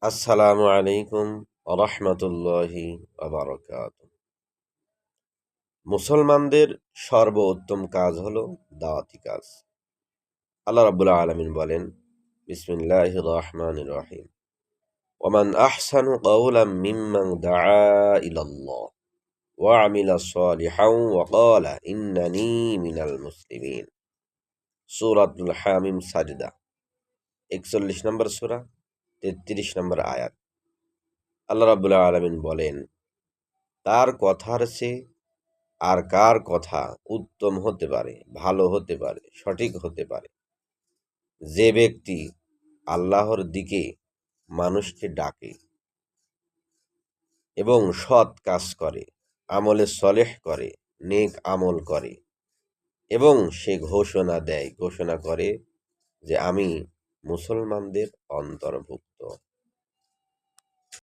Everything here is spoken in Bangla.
আসসালামু আলাইকুম রহমতুল্লাহি বারাকাতুহু। মুসলমানদের সর্বোত্তম কাজ হলো দাওয়াতি কাজ। আল্লাহ রাব্বুল আলামিন বলেন, বিসমিল্লাহির রহমানির রহিম, ওমান আহসানু কাওলাম মিম্মান দাআ ইলাল্লাহ ওয়া আমিলা সালিহান ওয়া ক্বালা ইন্নানী মিনাল মুসলিমিন। সূরাতুল হামিম সাজদা ৪১ নম্বর সূরা ৩৩ নম্বর আয়াত। আল্লাহ রাব্বুল আলামিন বলেন, তার কথার চেয়ে আর কার কথা উত্তম হতে পারে, ভালো হতে পারে, সঠিক হতে পারে? যে ব্যক্তি আল্লাহর দিকে মানুষকে ডাকে এবং সৎ কাজ করে, আমলে সলেহ করে, নেক আমল করে এবং সে ঘোষণা করে যে আমি মুসলমানদের অন্তর্ভুক্ত।